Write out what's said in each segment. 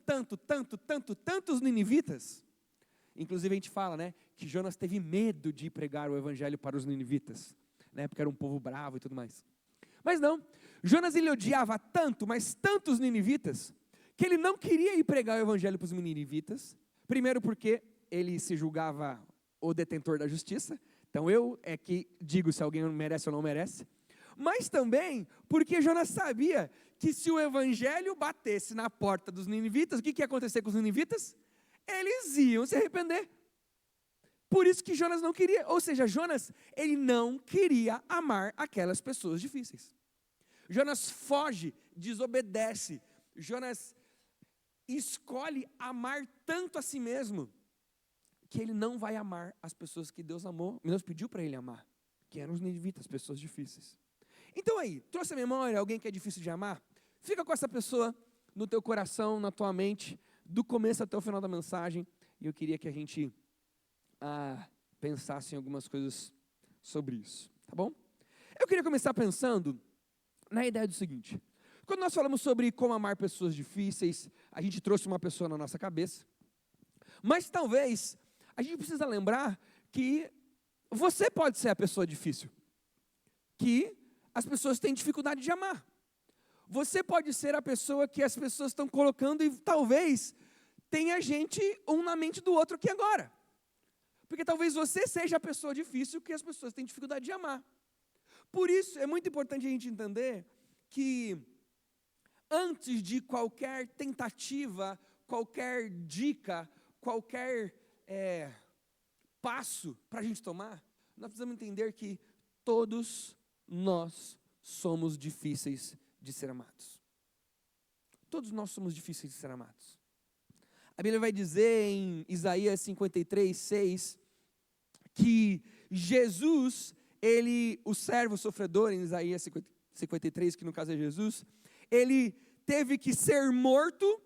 tantos ninivitas. Inclusive a gente fala, né, que Jonas teve medo de pregar o evangelho para os ninivitas, né, porque era um povo bravo e tudo mais. Mas não, Jonas ele odiava tanto, mas tantos ninivitas, que ele não queria ir pregar o evangelho para os ninivitas. Primeiro porque ele se julgava o detentor da justiça, então eu é que digo se alguém merece ou não merece. Mas também porque Jonas sabia que se o evangelho batesse na porta dos ninivitas, o que ia acontecer com os ninivitas? Eles iam se arrepender. Por isso que Jonas não queria, ou seja, Jonas, ele não queria amar aquelas pessoas difíceis. Jonas foge, desobedece. Jonas escolhe amar tanto a si mesmo, que ele não vai amar as pessoas que Deus amou, Deus pediu para ele amar, que eram os ninivitas, pessoas difíceis. Então aí, trouxe a memória alguém que é difícil de amar? Fica com essa pessoa no teu coração, na tua mente, do começo até o final da mensagem, e eu queria que a gente pensasse em algumas coisas sobre isso, tá bom? Eu queria começar pensando na ideia do seguinte: quando nós falamos sobre como amar pessoas difíceis, a gente trouxe uma pessoa na nossa cabeça, mas talvez a gente precisa lembrar que você pode ser a pessoa difícil, que as pessoas têm dificuldade de amar. Você pode ser a pessoa que as pessoas estão colocando e talvez tenha gente um na mente do outro aqui agora. Porque talvez você seja a pessoa difícil que as pessoas têm dificuldade de amar. Por isso é muito importante a gente entender que antes de qualquer tentativa, qualquer dica, qualquer passo para a gente tomar, nós precisamos entender que todos nós somos difíceis de ser amados. Todos nós somos difíceis de ser amados. A Bíblia vai dizer em Isaías 53, 6, que Jesus, o servo sofredor, em Isaías 53, que no caso é Jesus, ele teve que ser morto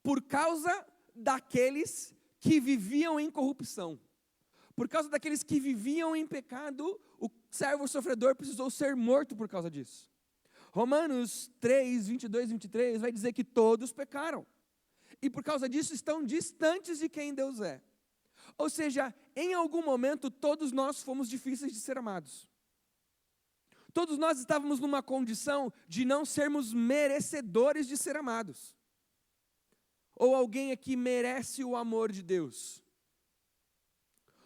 por causa daqueles que viviam em corrupção. Por causa daqueles que viviam em pecado, o servo sofredor precisou ser morto por causa disso. Romanos 3, 22 e 23 vai dizer que todos pecaram. E por causa disso estão distantes de quem Deus é. Ou seja, em algum momento todos nós fomos difíceis de ser amados. Todos nós estávamos numa condição de não sermos merecedores de ser amados. Ou alguém aqui merece o amor de Deus.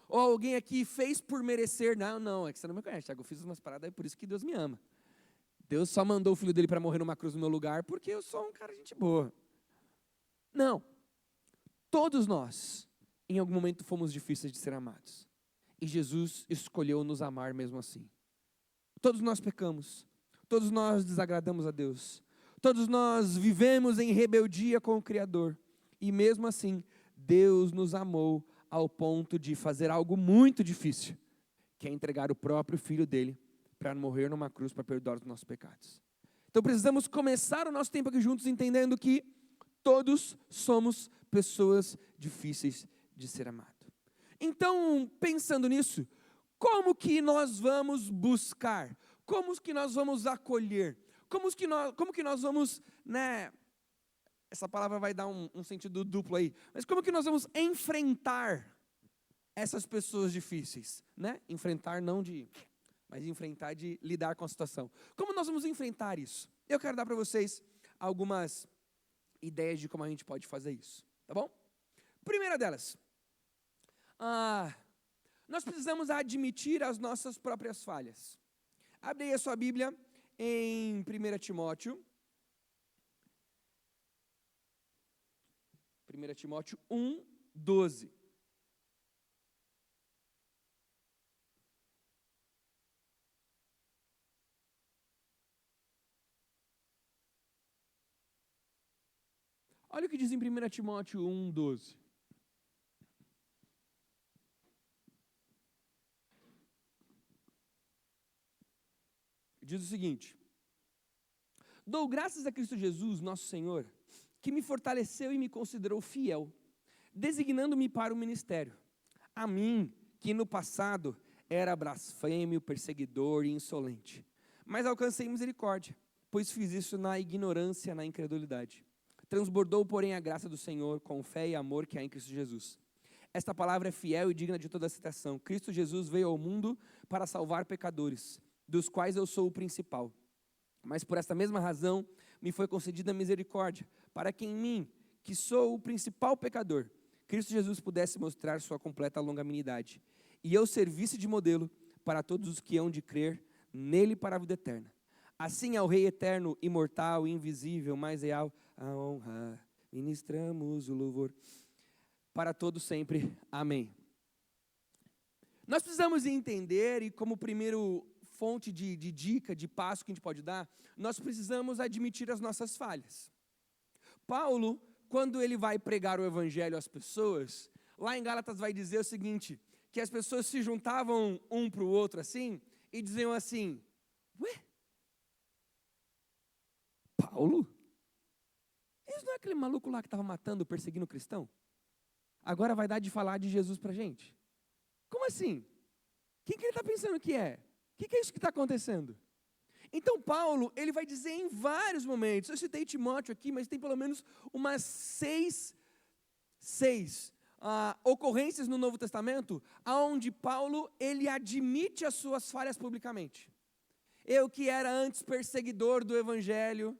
Ou alguém aqui fez por merecer. Não, é que você não me conhece, Thiago, eu fiz umas paradas, é por isso que Deus me ama. Deus só mandou o filho dele para morrer numa cruz no meu lugar, porque eu sou um cara de gente boa. Não. Todos nós, em algum momento, fomos difíceis de ser amados. E Jesus escolheu nos amar mesmo assim. Todos nós pecamos. Todos nós desagradamos a Deus. Todos nós vivemos em rebeldia com o Criador. E mesmo assim, Deus nos amou ao ponto de fazer algo muito difícil, que é entregar o próprio Filho dele para morrer numa cruz para perdoar os nossos pecados. Então precisamos começar o nosso tempo aqui juntos entendendo que todos somos pessoas difíceis de ser amado. Então, pensando nisso, como que nós vamos buscar? Como que nós vamos acolher? Como que nós vamos, essa palavra vai dar um sentido duplo aí, mas como que nós vamos enfrentar essas pessoas difíceis? Enfrentar mas enfrentar de lidar com a situação. Como nós vamos enfrentar isso? Eu quero dar para vocês algumas ideias de como a gente pode fazer isso, tá bom? Primeira delas, nós precisamos admitir as nossas próprias falhas. Abre aí a sua Bíblia em 1 Timóteo. 1 Timóteo 1, 12. Olha o que diz em 1 Timóteo 1, 12. Diz o seguinte: dou graças a Cristo Jesus, nosso Senhor, que me fortaleceu e me considerou fiel, designando-me para o ministério. A mim, que no passado era blasfêmio, perseguidor e insolente, mas alcancei misericórdia, pois fiz isso na ignorância, na incredulidade. Transbordou, porém, a graça do Senhor com fé e amor que há em Cristo Jesus. Esta palavra é fiel e digna de toda citação. Cristo Jesus veio ao mundo para salvar pecadores, dos quais eu sou o principal. Mas por esta mesma razão me foi concedida a misericórdia, para que em mim, que sou o principal pecador, Cristo Jesus pudesse mostrar sua completa longanimidade, e eu servisse de modelo para todos os que hão de crer nele para a vida eterna. Assim ao Rei eterno, imortal, invisível, mais real, a honra, ministramos o louvor para todos sempre. Amém. Nós precisamos entender, e como primeiro fonte de dica, de passo que a gente pode dar, nós precisamos admitir as nossas falhas. Paulo, quando ele vai pregar o evangelho às pessoas, lá em Gálatas vai dizer o seguinte, que as pessoas se juntavam um para o outro assim, e diziam assim, ué, Paulo? Isso não é aquele maluco lá que estava matando, perseguindo o cristão? Agora vai dar de falar de Jesus para a gente? Como assim? Quem que ele está pensando que é? O que é isso que está acontecendo? Então Paulo, ele vai dizer em vários momentos, eu citei Timóteo aqui, mas tem pelo menos umas seis ocorrências no Novo Testamento, onde Paulo, ele admite as suas falhas publicamente. Eu que era antes perseguidor do Evangelho,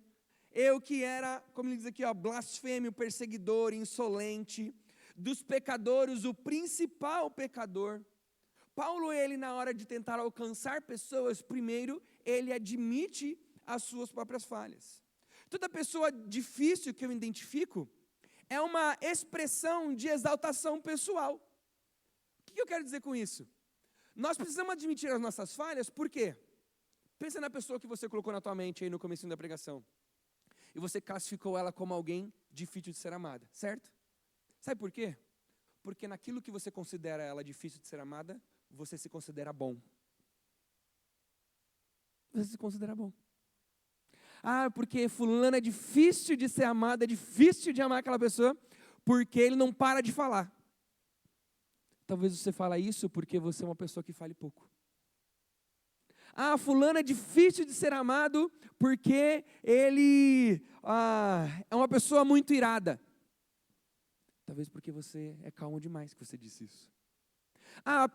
eu que era, como ele diz aqui, blasfêmio, perseguidor, insolente, dos pecadores, o principal pecador. Paulo, ele na hora de tentar alcançar pessoas, primeiro, ele admite as suas próprias falhas. Toda pessoa difícil que eu identifico é uma expressão de exaltação pessoal. O que eu quero dizer com isso? Nós precisamos admitir as nossas falhas, por quê? Pensa na pessoa que você colocou na tua mente aí no comecinho da pregação. E você classificou ela como alguém difícil de ser amada, certo? Sabe por quê? Porque naquilo que você considera ela difícil de ser amada, você se considera bom. Você se considera bom. Porque fulano é difícil de ser amado, é difícil de amar aquela pessoa, porque ele não para de falar. Talvez você fale isso porque você é uma pessoa que fale pouco. Fulano é difícil de ser amado, porque ele é uma pessoa muito irada. Talvez porque você é calmo demais que você disse isso.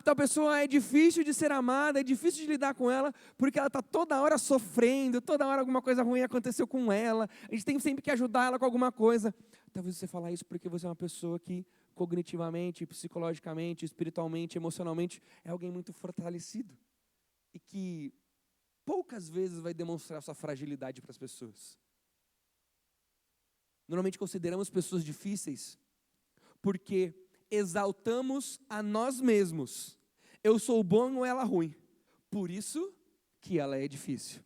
Tal pessoa é difícil de ser amada, é difícil de lidar com ela, porque ela está toda hora sofrendo, toda hora alguma coisa ruim aconteceu com ela, a gente tem sempre que ajudar ela com alguma coisa. Talvez você fale isso porque você é uma pessoa que cognitivamente, psicologicamente, espiritualmente, emocionalmente, é alguém muito fortalecido. E que poucas vezes vai demonstrar sua fragilidade para as pessoas. Normalmente consideramos pessoas difíceis porque exaltamos a nós mesmos. Eu sou bom ou ela ruim. Por isso que ela é difícil.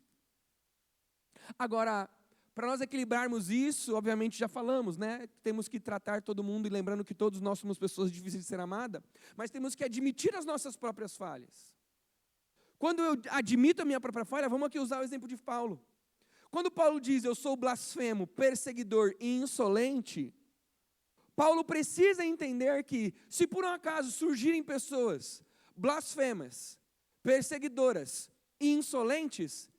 Agora, para nós equilibrarmos isso, obviamente já falamos, né? Temos que tratar todo mundo, e lembrando que todos nós somos pessoas difíceis de ser amada, mas temos que admitir as nossas próprias falhas. Quando eu admito a minha própria falha, vamos aqui usar o exemplo de Paulo. Quando Paulo diz, eu sou blasfemo, perseguidor e insolente, Paulo precisa entender que, se por um acaso surgirem pessoas blasfemas, perseguidoras e insolentes,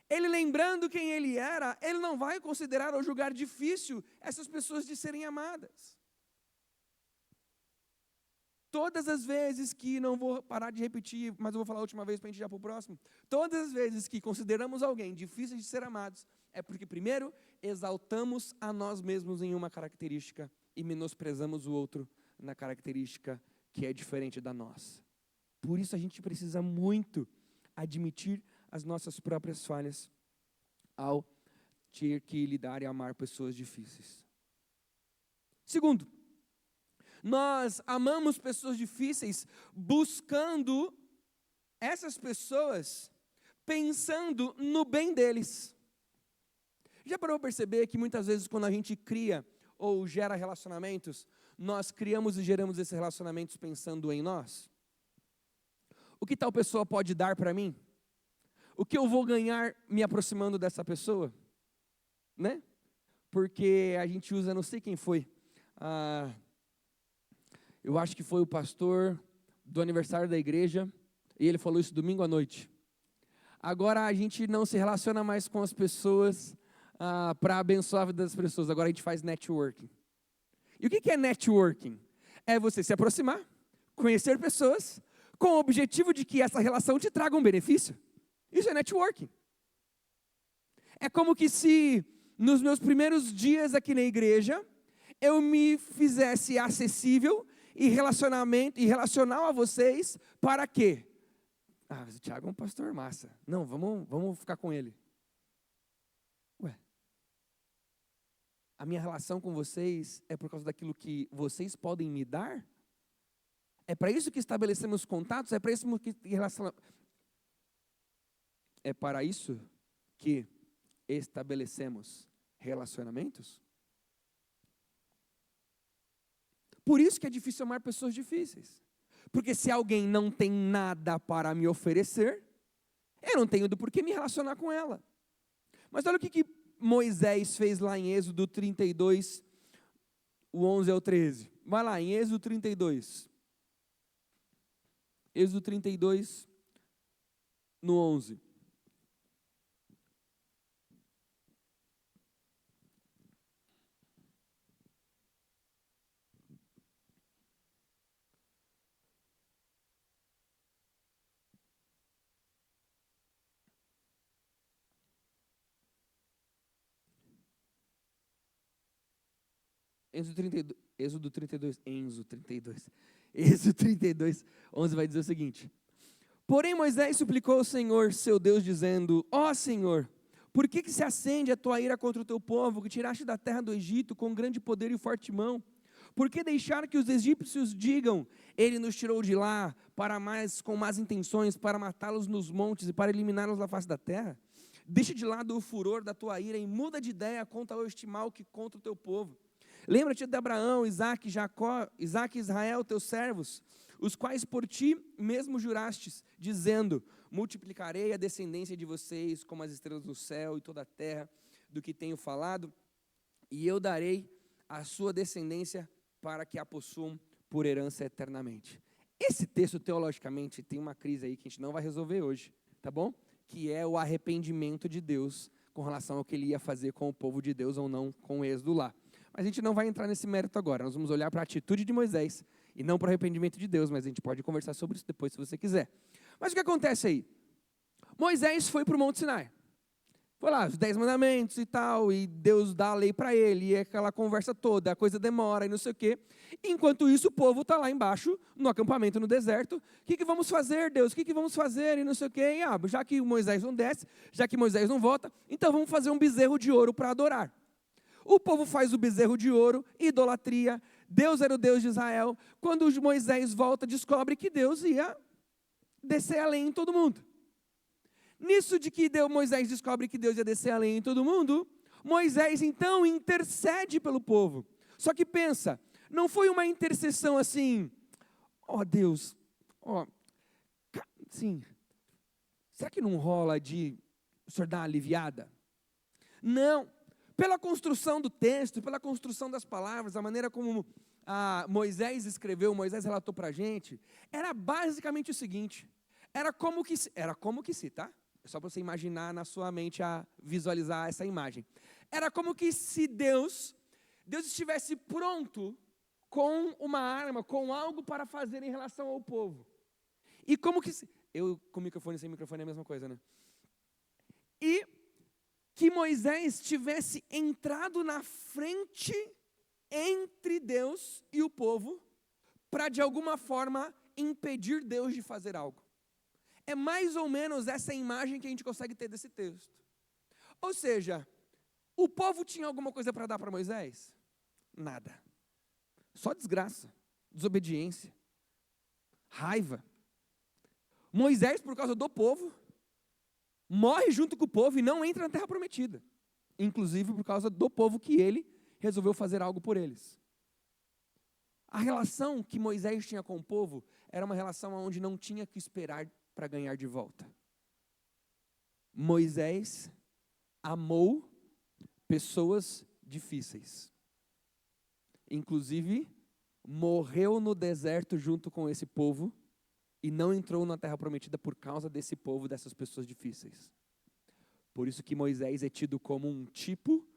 ele lembrando quem ele era, ele não vai considerar ou julgar difícil essas pessoas de serem amadas. Todas as vezes que, não vou parar de repetir, mas eu vou falar a última vez para a gente ir para o próximo. Todas as vezes que consideramos alguém difícil de ser amados, é porque primeiro exaltamos a nós mesmos em uma característica e menosprezamos o outro na característica que é diferente da nossa. Por isso a gente precisa muito admitir as nossas próprias falhas ao ter que lidar e amar pessoas difíceis. Segundo, nós amamos pessoas difíceis buscando essas pessoas pensando no bem deles. Já parou para perceber que muitas vezes quando a gente cria ou gera relacionamentos, nós criamos e geramos esses relacionamentos pensando em nós? O que tal pessoa pode dar para mim? O que eu vou ganhar me aproximando dessa pessoa? Né? Porque a gente usa, não sei quem foi, eu acho que foi o pastor do aniversário da igreja, e ele falou isso domingo à noite. Agora a gente não se relaciona mais com as pessoas para abençoar a vida das pessoas. Agora a gente faz networking. E o que é networking? É você se aproximar, conhecer pessoas, com o objetivo de que essa relação te traga um benefício. Isso é networking. É como que se, nos meus primeiros dias aqui na igreja, eu me fizesse acessível e relacional a vocês, para quê? Mas o Thiago é um pastor massa. Não, vamos ficar com ele. Ué, a minha relação com vocês é por causa daquilo que vocês podem me dar? É para isso que estabelecemos contatos? É para isso que estabelecemos relacionamentos? Por isso que é difícil amar pessoas difíceis. Porque se alguém não tem nada para me oferecer, eu não tenho do porquê me relacionar com ela. Mas olha o que Moisés fez lá em Êxodo 32, o 11 ao 13. Vai lá, em Êxodo 32. Êxodo 32, no 11. Êxodo 32, 11 vai dizer o seguinte: Porém Moisés suplicou ao Senhor, seu Deus, dizendo: Ó Senhor, por que se acende a tua ira contra o teu povo, que tiraste da terra do Egito com grande poder e forte mão? Por que deixar que os egípcios digam, ele nos tirou de lá com más intenções, para matá-los nos montes e para eliminá-los da face da terra? Deixa de lado o furor da tua ira e muda de ideia contra este mal que contra o teu povo. Lembra-te de Abraão, Isaque, Jacó, Isaque e Israel, teus servos, os quais por ti mesmo jurastes, dizendo: multiplicarei a descendência de vocês como as estrelas do céu e toda a terra, do que tenho falado, e eu darei a sua descendência para que a possuam por herança eternamente. Esse texto, teologicamente, tem uma crise aí que a gente não vai resolver hoje, tá bom? Que é o arrependimento de Deus com relação ao que ele ia fazer com o povo de Deus ou não com o êxodo lá. Mas a gente não vai entrar nesse mérito agora, nós vamos olhar para a atitude de Moisés e não para o arrependimento de Deus, mas a gente pode conversar sobre isso depois se você quiser. Mas o que acontece aí? Moisés foi para o Monte Sinai, foi lá, os 10 mandamentos e tal, e Deus dá a lei para ele, e aquela conversa toda, a coisa demora e não sei o quê. Enquanto isso, o povo está lá embaixo, no acampamento no deserto. O que vamos fazer, Deus? O que vamos fazer? E não sei o quê. E, já que Moisés não desce, já que Moisés não volta, então vamos fazer um bezerro de ouro para adorar. O povo faz o bezerro de ouro, idolatria. Deus era o Deus de Israel. Quando Moisés volta, descobre que Deus ia descer a lei em todo mundo. Nisso de que Moisés descobre que Deus ia descer a lei em todo mundo, Moisés então intercede pelo povo. Só que pensa, não foi uma intercessão assim: ó Deus, sim, será que não rola de o senhor dar uma aliviada? Não. Pela construção do texto, pela construção das palavras, a maneira como Moisés escreveu, Moisés relatou para a gente, era basicamente o seguinte: era como que se, tá? É só para você imaginar na sua mente, a visualizar essa imagem. Era como que se Deus estivesse pronto com uma arma, com algo para fazer em relação ao povo. E como que eu com microfone e sem microfone é a mesma coisa, né? E que Moisés tivesse entrado na frente entre Deus e o povo, para de alguma forma impedir Deus de fazer algo. É mais ou menos essa imagem que a gente consegue ter desse texto. Ou seja, o povo tinha alguma coisa para dar para Moisés? Nada. Só desgraça, desobediência, raiva. Moisés, por causa do povo, morre junto com o povo e não entra na terra prometida. Inclusive por causa do povo que ele resolveu fazer algo por eles. A relação que Moisés tinha com o povo era uma relação onde não tinha que esperar para ganhar de volta. Moisés amou pessoas difíceis. Inclusive, morreu no deserto junto com esse povo e não entrou na terra prometida por causa desse povo, dessas pessoas difíceis. Por isso que Moisés é tido como um tipo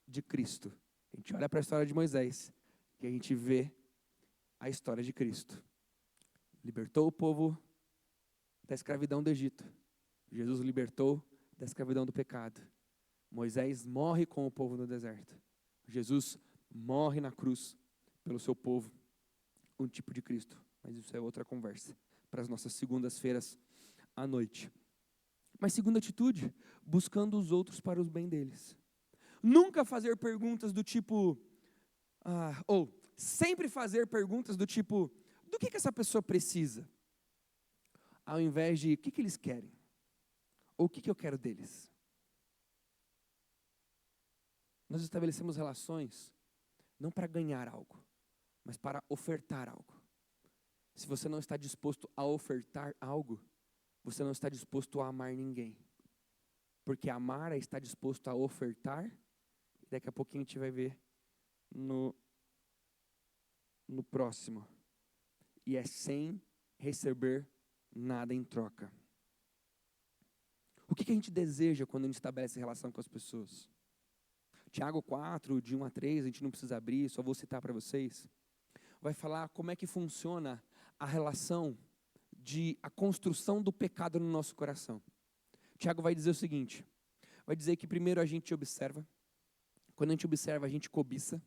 de Cristo. A gente olha para a história de Moisés e a gente vê a história de Cristo. Libertou o povo da escravidão do Egito. Jesus libertou da escravidão do pecado. Moisés morre com o povo no deserto. Jesus morre na cruz pelo seu povo, um tipo de Cristo. Mas isso é outra conversa, para as nossas segundas-feiras à noite. Mas segunda atitude, buscando os outros para o bem deles. Nunca fazer perguntas do tipo, ou sempre fazer perguntas do tipo, do que essa pessoa precisa? Ao invés de, o que eles querem? Ou o que eu quero deles? Nós estabelecemos relações não para ganhar algo, mas para ofertar algo. Se você não está disposto a ofertar algo, você não está disposto a amar ninguém. Porque amar é estar disposto a ofertar, e daqui a pouquinho a gente vai ver no próximo. E é sem receber nada em troca. O que a gente deseja quando a gente estabelece relação com as pessoas? Tiago 4, de 1 a 3, a gente não precisa abrir, só vou citar para vocês. Vai falar como é que funciona a relação a construção do pecado no nosso coração. Tiago vai dizer o seguinte, vai dizer que primeiro a gente observa, quando a gente observa a gente cobiça,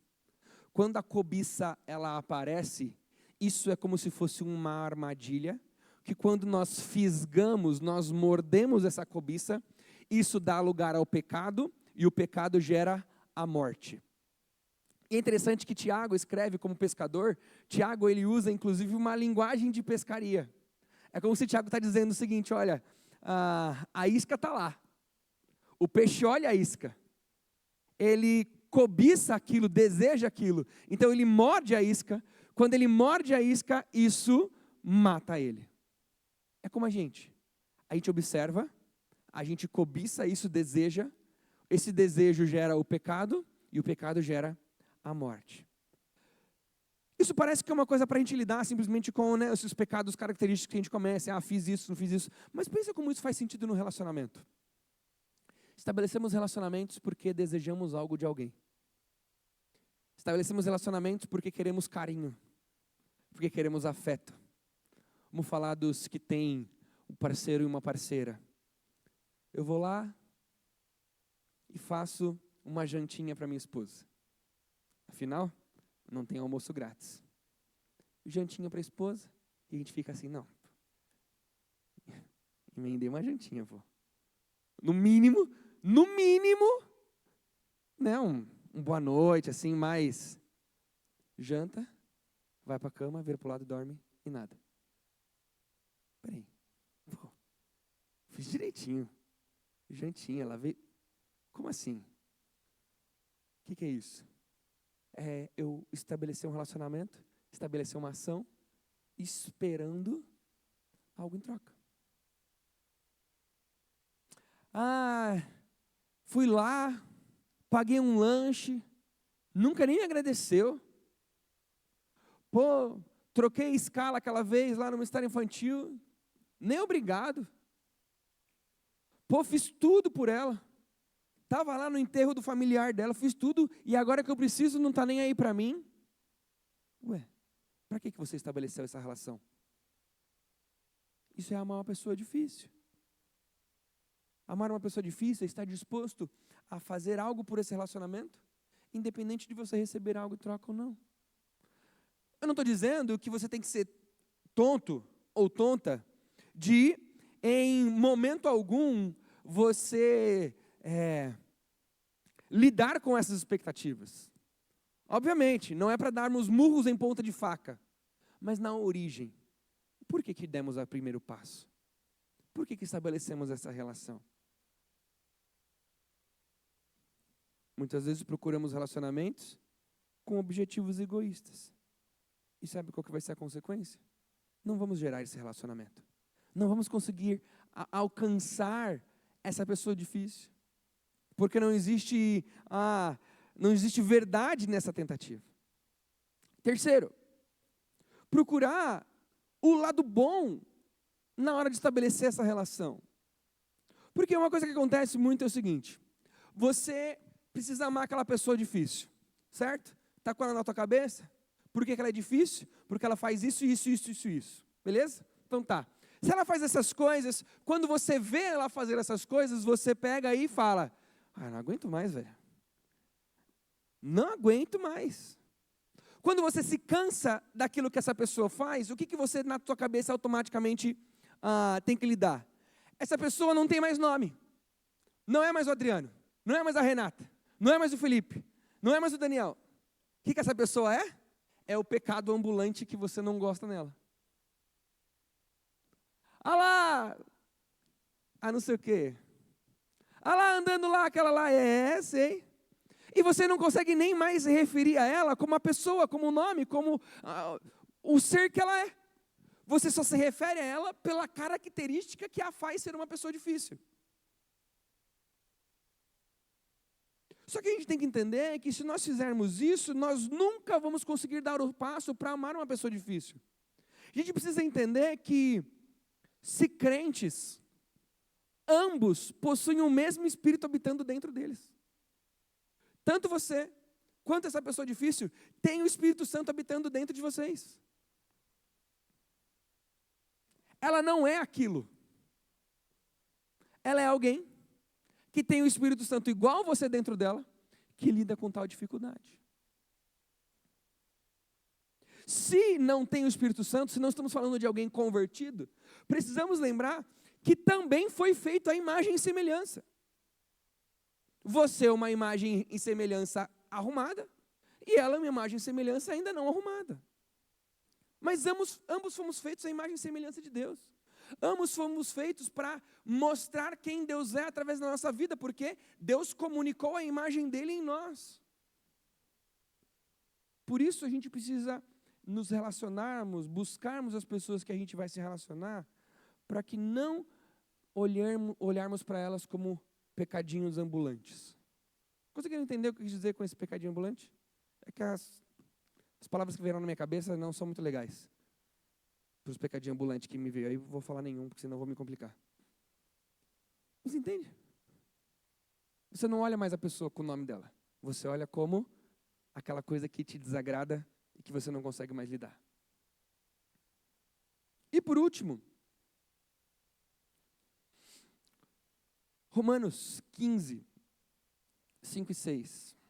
quando a cobiça ela aparece, isso é como se fosse uma armadilha, que quando nós fisgamos, nós mordemos essa cobiça, isso dá lugar ao pecado, e o pecado gera a morte. E é interessante que Tiago escreve como pescador, Tiago ele usa inclusive uma linguagem de pescaria. É como se Tiago está dizendo o seguinte, olha, a isca está lá, o peixe olha a isca, ele cobiça aquilo, deseja aquilo, então ele morde a isca, quando ele morde a isca, isso mata ele. É como a gente observa, a gente cobiça, isso deseja, esse desejo gera o pecado, e o pecado gera a morte. Isso parece que é uma coisa para a gente lidar simplesmente com esses pecados característicos que a gente começa, fiz isso, não fiz isso, mas pensa como isso faz sentido no relacionamento. Estabelecemos relacionamentos porque desejamos algo de alguém. Estabelecemos relacionamentos porque queremos carinho, porque queremos afeto. Vamos falar dos que têm um parceiro e uma parceira. Eu vou lá e faço uma jantinha para minha esposa. Afinal, não tem almoço grátis. Jantinha para a esposa, e a gente fica assim, não. Emendei uma jantinha, pô. No mínimo, né, um boa noite, assim, mais janta, vai para a cama, vira para o lado e dorme, e nada. Peraí, pô, fiz direitinho. Jantinha, lavei. Como assim? O que é isso? É eu estabelecer um relacionamento, estabelecer uma ação, esperando algo em troca. Fui lá, paguei um lanche, nunca nem me agradeceu. Pô, troquei escala aquela vez lá no Ministério Infantil, nem obrigado. Pô, fiz tudo por ela. Estava lá no enterro do familiar dela, fiz tudo, e agora que eu preciso não está nem aí para mim. Ué, para que você estabeleceu essa relação? Isso é amar uma pessoa difícil. Amar uma pessoa difícil é estar disposto a fazer algo por esse relacionamento, independente de você receber algo em troca ou não. Eu não estou dizendo que você tem que ser tonto ou tonta de, em momento algum, você lidar com essas expectativas. Obviamente, não é para darmos murros em ponta de faca, mas na origem. Por que demos o primeiro passo? Por que estabelecemos essa relação? Muitas vezes procuramos relacionamentos com objetivos egoístas. E sabe qual que vai ser a consequência? Não vamos gerar esse relacionamento. Não vamos conseguir alcançar essa pessoa difícil. Porque não existe verdade nessa tentativa. Terceiro, procurar o lado bom na hora de estabelecer essa relação. Porque uma coisa que acontece muito é o seguinte: você precisa amar aquela pessoa difícil, certo? Está com ela na tua cabeça? Por que ela é difícil? Porque ela faz isso, isso, isso, isso, isso. Beleza? Então tá. Se ela faz essas coisas, quando você vê ela fazer essas coisas, você pega aí e fala: não aguento mais, velho. Não aguento mais. Quando você se cansa daquilo que essa pessoa faz, o que você na tua cabeça automaticamente tem que lidar? Essa pessoa não tem mais nome. Não é mais o Adriano. Não é mais a Renata. Não é mais o Felipe. Não é mais o Daniel. O que essa pessoa é? É o pecado ambulante que você não gosta nela. Ah lá, não sei o quê. Ah lá, andando lá, aquela lá, sei. E você não consegue nem mais se referir a ela como a pessoa, como o nome, como o ser que ela é. Você só se refere a ela pela característica que a faz ser uma pessoa difícil. Só que a gente tem que entender que se nós fizermos isso, nós nunca vamos conseguir dar o passo para amar uma pessoa difícil. A gente precisa entender que, se crentes, ambos possuem o mesmo Espírito habitando dentro deles. Tanto você, quanto essa pessoa difícil, tem o Espírito Santo habitando dentro de vocês. Ela não é aquilo. Ela é alguém que tem o Espírito Santo igual você dentro dela, que lida com tal dificuldade. Se não tem o Espírito Santo, se não estamos falando de alguém convertido, precisamos lembrar que também foi feito a imagem e semelhança. Você é uma imagem e semelhança arrumada, e ela é uma imagem e semelhança ainda não arrumada. Mas ambos fomos feitos à imagem e semelhança de Deus. Ambos fomos feitos para mostrar quem Deus é através da nossa vida, porque Deus comunicou a imagem dele em nós. Por isso a gente precisa nos relacionarmos, buscarmos as pessoas que a gente vai se relacionar, para que não olharmos para elas como pecadinhos ambulantes. Conseguiram entender o que eu quis dizer com esse pecadinho ambulante? É que as palavras que vieram na minha cabeça não são muito legais. Para os pecadinhos ambulantes que me veio aí, vou falar nenhum, porque senão eu vou me complicar. Você entende? Você não olha mais a pessoa com o nome dela. Você olha como aquela coisa que te desagrada e que você não consegue mais lidar. E por último, Romanos 15, 5 e 6.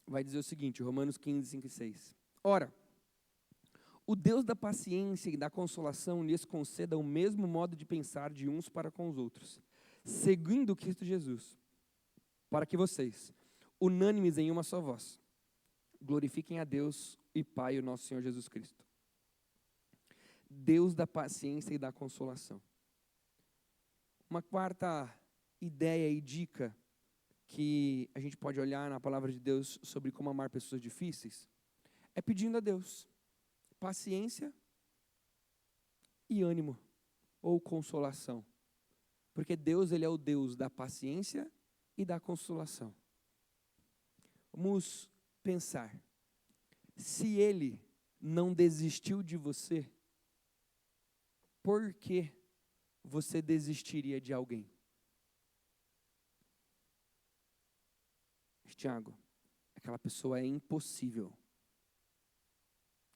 Vai dizer o seguinte, Romanos 15, 5 e 6. Ora, o Deus da paciência e da consolação lhes conceda o mesmo modo de pensar de uns para com os outros, seguindo Cristo Jesus, para que vocês, unânimes em uma só voz, glorifiquem a Deus e Pai, o nosso Senhor Jesus Cristo. Deus da paciência e da consolação. Uma quarta ideia e dica que a gente pode olhar na palavra de Deus sobre como amar pessoas difíceis, é pedindo a Deus paciência e ânimo, ou consolação. Porque Deus, Ele é o Deus da paciência e da consolação. Vamos pensar, se Ele não desistiu de você, por que você desistiria de alguém? Tiago, aquela pessoa é impossível.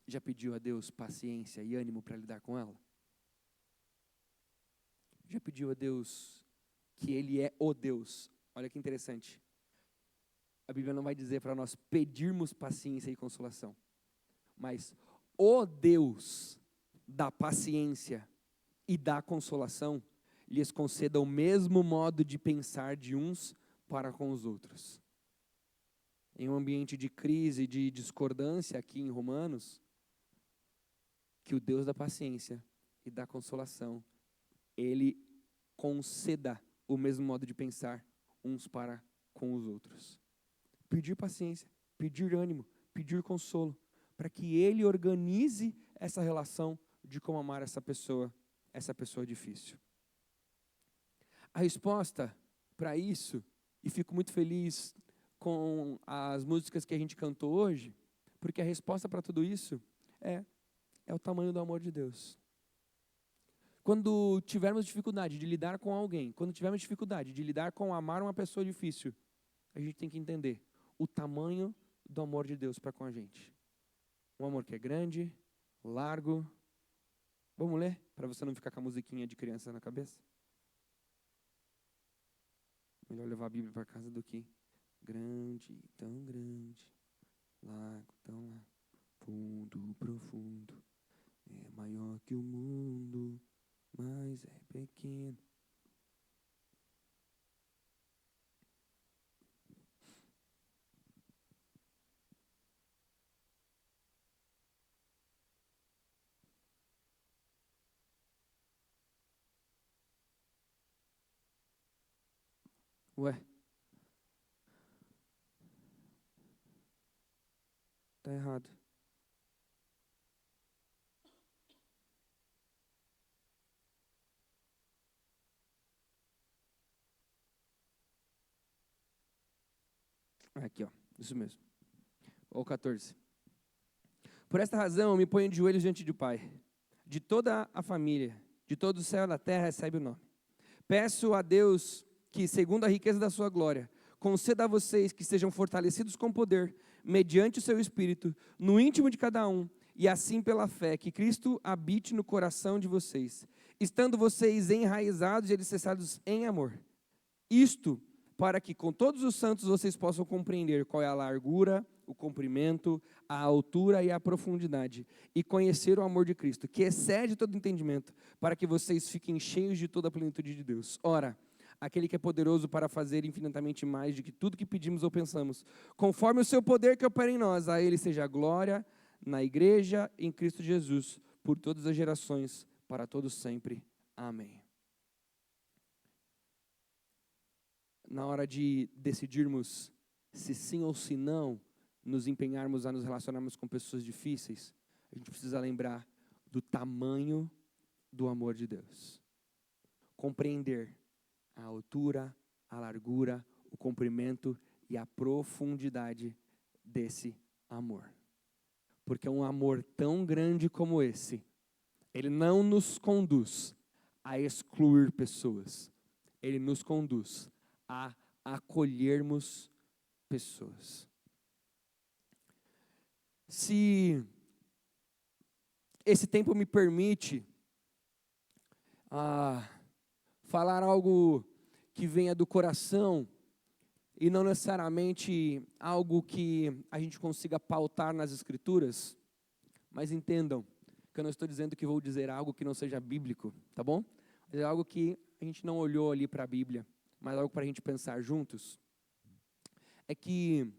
Já pediu a Deus paciência e ânimo para lidar com ela? Já pediu a Deus que Ele é o Deus? Olha que interessante. A Bíblia não vai dizer para nós pedirmos paciência e consolação, mas o Deus da paciência e da consolação lhes conceda o mesmo modo de pensar de uns para com os outros. Em um ambiente de crise, de discordância aqui em Romanos, que o Deus da paciência e da consolação, Ele conceda o mesmo modo de pensar uns para com os outros. Pedir paciência, pedir ânimo, pedir consolo, para que Ele organize essa relação de como amar essa pessoa difícil. A resposta para isso, e fico muito feliz com as músicas que a gente cantou hoje, porque a resposta para tudo isso é o tamanho do amor de Deus. Quando tivermos dificuldade de lidar com alguém, quando tivermos dificuldade de lidar com amar uma pessoa difícil, a gente tem que entender o tamanho do amor de Deus para com a gente. Um amor que é grande, largo. Vamos ler? Para você não ficar com a musiquinha de criança na cabeça. Melhor levar a Bíblia para casa do que grande, tão grande, largo, tão largo, fundo, profundo, é maior que o mundo, mas é pequeno. Ué, tá errado. Aqui, ó, isso mesmo. Ou 14. Por esta razão, me ponho de joelhos diante do Pai, de toda a família, de todo o céu e da terra, recebe o nome. Peço a Deus que, segundo a riqueza da sua glória, conceda a vocês que sejam fortalecidos com poder, mediante o seu Espírito, no íntimo de cada um, e assim pela fé, que Cristo habite no coração de vocês, estando vocês enraizados e alicerçados em amor. Isto para que com todos os santos vocês possam compreender qual é a largura, o comprimento, a altura e a profundidade, e conhecer o amor de Cristo, que excede todo entendimento, para que vocês fiquem cheios de toda a plenitude de Deus. Ora, aquele que é poderoso para fazer infinitamente mais do que tudo que pedimos ou pensamos, conforme o seu poder que opera em nós, a ele seja a glória na igreja em Cristo Jesus, por todas as gerações, para todos sempre. Amém. Na hora de decidirmos se sim ou se não, nos empenharmos a nos relacionarmos com pessoas difíceis, a gente precisa lembrar do tamanho do amor de Deus. Compreender a altura, a largura, o comprimento e a profundidade desse amor. Porque um amor tão grande como esse, ele não nos conduz a excluir pessoas, ele nos conduz a acolhermos pessoas. Se esse tempo me permite falar algo que venha do coração e não necessariamente algo que a gente consiga pautar nas Escrituras, mas entendam que eu não estou dizendo que vou dizer algo que não seja bíblico, tá bom? É algo que a gente não olhou ali para a Bíblia, mas algo para a gente pensar juntos, é que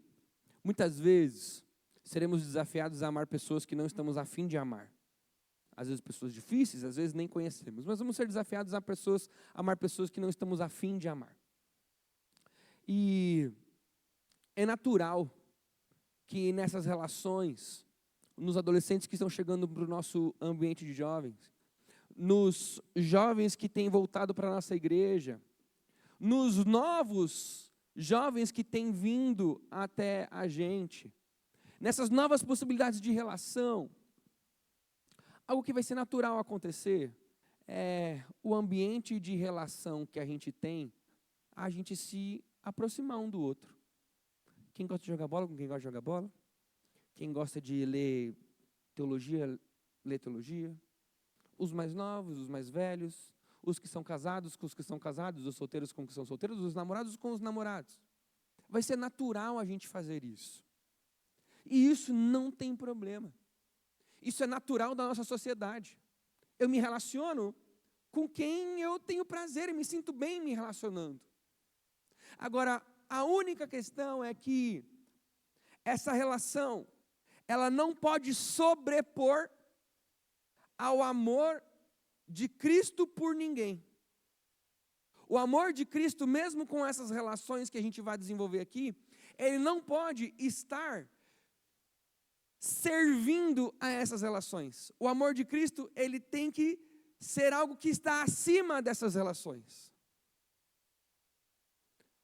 muitas vezes seremos desafiados a amar pessoas que não estamos a fim de amar. Às vezes pessoas difíceis, às vezes nem conhecemos, mas vamos ser desafiados a amar pessoas que não estamos a fim de amar. E é natural que nessas relações, nos adolescentes que estão chegando para o nosso ambiente de jovens, nos jovens que têm voltado para a nossa igreja, nos novos jovens que têm vindo até a gente, nessas novas possibilidades de relação, algo que vai ser natural acontecer é o ambiente de relação que a gente tem, a gente se aproximar um do outro. Quem gosta de jogar bola com quem gosta de jogar bola? Quem gosta de ler teologia, lê teologia? Os mais novos, os mais velhos, os que são casados com os que são casados, os solteiros com os que são solteiros, os namorados com os namorados. Vai ser natural a gente fazer isso. E isso não tem problema. Isso é natural da nossa sociedade. Eu me relaciono com quem eu tenho prazer e me sinto bem me relacionando. Agora, a única questão é que essa relação, ela não pode sobrepor ao amor de Cristo por ninguém. O amor de Cristo, mesmo com essas relações que a gente vai desenvolver aqui, ele não pode estar servindo a essas relações. O amor de Cristo, ele tem que ser algo que está acima dessas relações.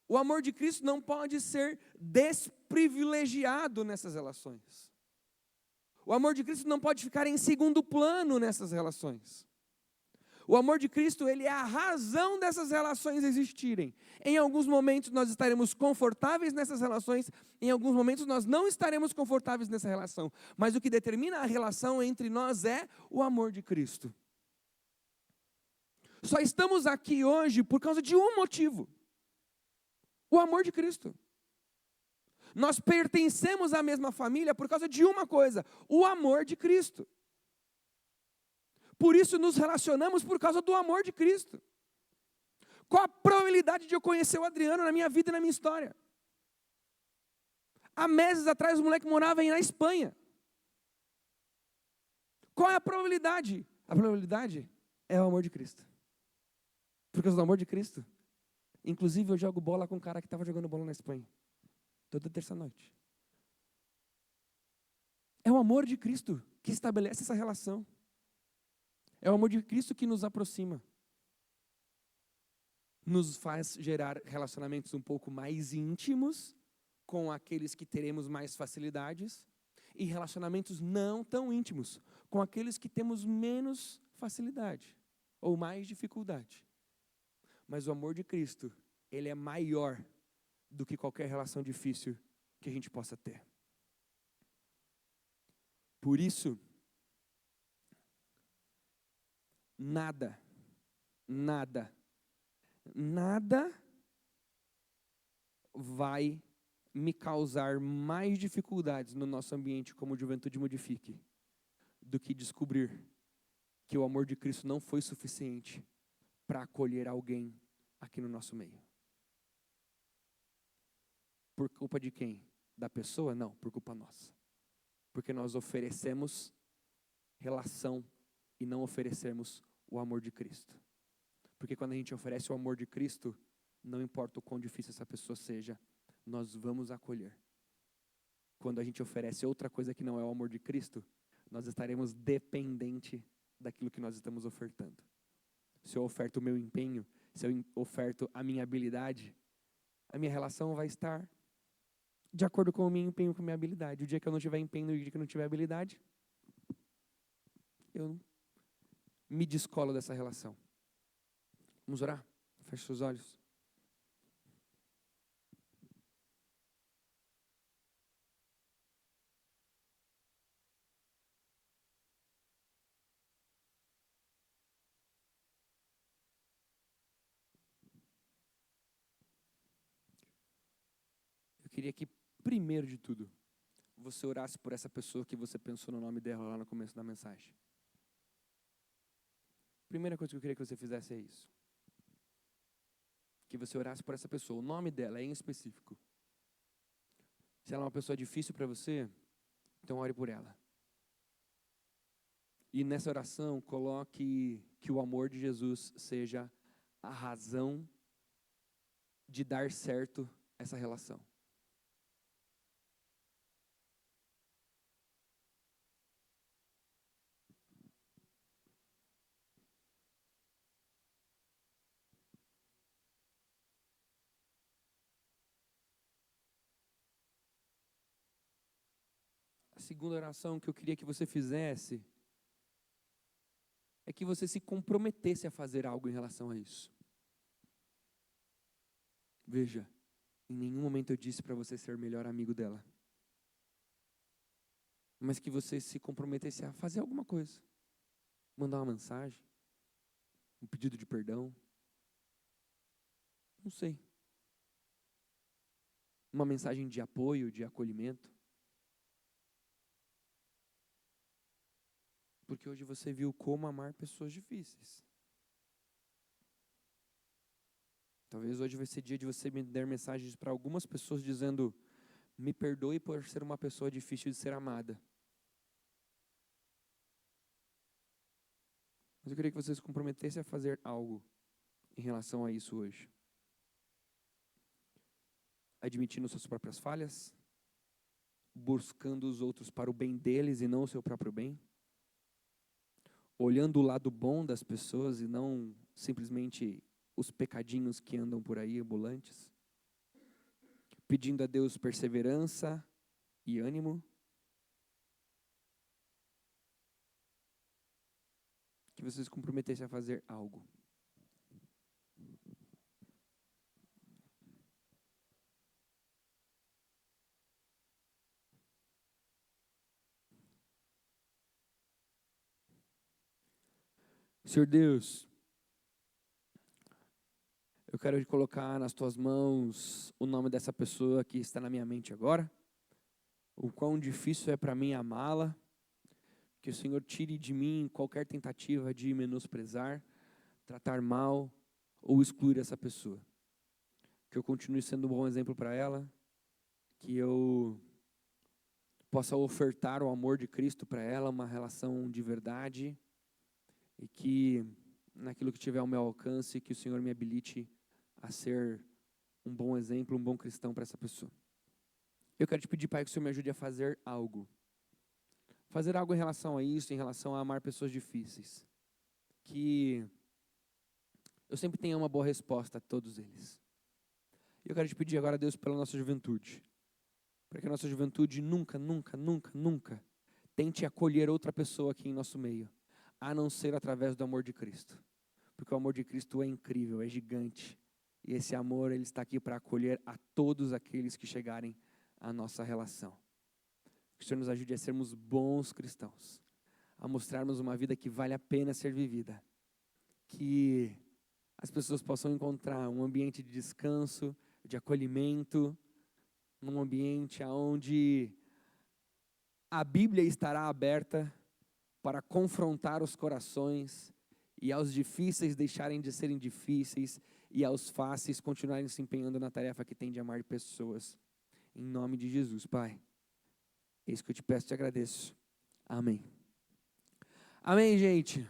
O amor de Cristo não pode ser desprivilegiado nessas relações. O amor de Cristo não pode ficar em segundo plano nessas relações. O amor de Cristo, ele é a razão dessas relações existirem. Em alguns momentos nós estaremos confortáveis nessas relações, em alguns momentos nós não estaremos confortáveis nessa relação. Mas o que determina a relação entre nós é o amor de Cristo. Só estamos aqui hoje por causa de um motivo: o amor de Cristo. Nós pertencemos à mesma família por causa de uma coisa: o amor de Cristo. Por isso nos relacionamos por causa do amor de Cristo. Qual a probabilidade de eu conhecer o Adriano na minha vida e na minha história? Há meses atrás o moleque morava na Espanha. Qual é a probabilidade? A probabilidade é o amor de Cristo. Por causa do amor de Cristo. Inclusive eu jogo bola com um cara que estava jogando bola na Espanha. Toda terça-noite. É o amor de Cristo que estabelece essa relação. É o amor de Cristo que nos aproxima. Nos faz gerar relacionamentos um pouco mais íntimos com aqueles que teremos mais facilidades e relacionamentos não tão íntimos com aqueles que temos menos facilidade ou mais dificuldade. Mas o amor de Cristo, ele é maior do que qualquer relação difícil que a gente possa ter. Por isso, nada vai me causar mais dificuldades no nosso ambiente como Juventude Modifique do que descobrir que o amor de Cristo não foi suficiente para acolher alguém aqui no nosso meio. Por culpa de quem? Da pessoa? Não, por culpa nossa. Porque nós oferecemos relação e não oferecemos o amor de Cristo. Porque quando a gente oferece o amor de Cristo, não importa o quão difícil essa pessoa seja, nós vamos acolher. Quando a gente oferece outra coisa que não é o amor de Cristo, nós estaremos dependentes daquilo que nós estamos ofertando. Se eu oferto o meu empenho, se eu oferto a minha habilidade, a minha relação vai estar de acordo com o meu empenho, com a minha habilidade. O dia que eu não tiver empenho e o dia que eu não tiver habilidade, eu me descolo dessa relação. Vamos orar? Feche seus olhos. Eu queria que, primeiro de tudo, você orasse por essa pessoa que você pensou no nome dela lá no começo da mensagem. Primeira coisa que eu queria que você fizesse é isso. Que você orasse por essa pessoa. O nome dela é em específico. Se ela é uma pessoa difícil para você, então ore por ela. E nessa oração, coloque que o amor de Jesus seja a razão de dar certo essa relação. A segunda oração que eu queria que você fizesse é que você se comprometesse a fazer algo em relação a isso. Veja, em nenhum momento eu disse para você ser melhor amigo dela. Mas que você se comprometesse a fazer alguma coisa. Mandar uma mensagem, um pedido de perdão. Não sei. Uma mensagem de apoio, de acolhimento. Porque hoje você viu como amar pessoas difíceis. Talvez hoje vai ser dia de você me dar mensagens para algumas pessoas dizendo: me perdoe por ser uma pessoa difícil de ser amada. Mas eu queria que você se comprometesse a fazer algo em relação a isso hoje. Admitindo suas próprias falhas, buscando os outros para o bem deles e não o seu próprio bem? Olhando o lado bom das pessoas e não simplesmente os pecadinhos que andam por aí ambulantes? Pedindo a Deus perseverança e ânimo? Que vocês se comprometessem a fazer algo. Senhor Deus, eu quero colocar nas tuas mãos o nome dessa pessoa que está na minha mente agora. O quão difícil é para mim amá-la. Que o Senhor tire de mim qualquer tentativa de menosprezar, tratar mal ou excluir essa pessoa. Que eu continue sendo um bom exemplo para ela. Que eu possa ofertar o amor de Cristo para ela, uma relação de verdade. E que naquilo que tiver ao meu alcance, que o Senhor me habilite a ser um bom exemplo, um bom cristão para essa pessoa. Eu quero te pedir, Pai, que o Senhor me ajude a fazer algo. Fazer algo em relação a isso, em relação a amar pessoas difíceis. Que eu sempre tenha uma boa resposta a todos eles. Eu quero te pedir agora, Deus, pela nossa juventude. Para que a nossa juventude nunca tente acolher outra pessoa aqui em nosso meio, a não ser através do amor de Cristo. Porque o amor de Cristo é incrível, é gigante. E esse amor, ele está aqui para acolher a todos aqueles que chegarem à nossa relação. Que o Senhor nos ajude a sermos bons cristãos, a mostrarmos uma vida que vale a pena ser vivida. Que as pessoas possam encontrar um ambiente de descanso, de acolhimento, num ambiente onde a Bíblia estará aberta para confrontar os corações e aos difíceis deixarem de serem difíceis e aos fáceis continuarem se empenhando na tarefa que tem de amar pessoas. Em nome de Jesus, Pai. É isso que eu te peço e te agradeço. Amém. Amém, gente.